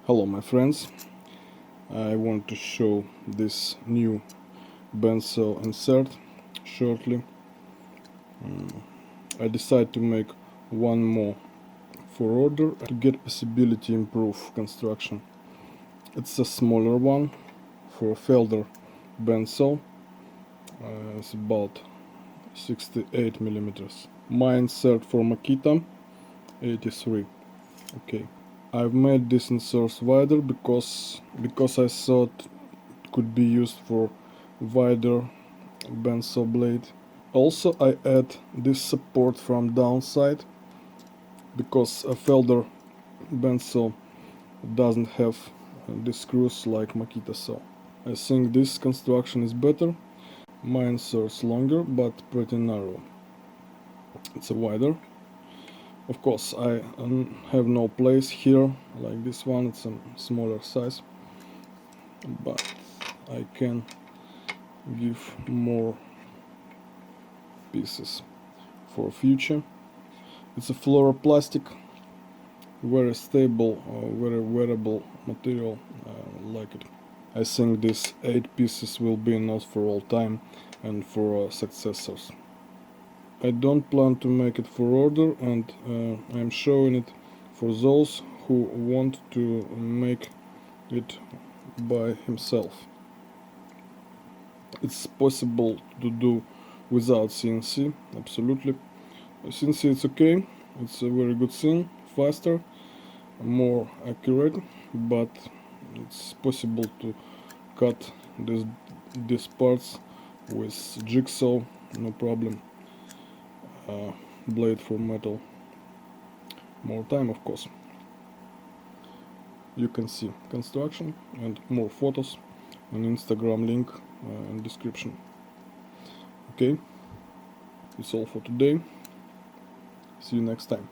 Hello my friends, I want to show this new Bandsaw Insert shortly. I decided to make one more for order to get possibility improve construction. It's a smaller one for a Felder bandsaw. It's about 68 millimeters. My insert for Makita 83. Okay. I've made this insert wider because I thought it could be used for wider bandsaw blade. Also I add this support from downside because a Felder bandsaw doesn't have these screws like Makita saw. I think this construction is better. My insert's longer but pretty narrow. It's a wider. Of course, I have no place here like this one, it's a smaller size, but I can give more pieces for future. It's a fluoroplastic, very stable, very wearable material, I like it. I think these 8 pieces will be enough for all time and for successors. I don't plan to make it for order, and I'm showing it for those who want to make it by himself. It's possible to do without CNC, absolutely. CNC it's okay, it's a very good thing, faster, more accurate, but it's possible to cut these parts with jigsaw, no problem. Blade for metal, more time of course. You can see construction and more photos on Instagram link in description. Okay, it's all for today. See you next time.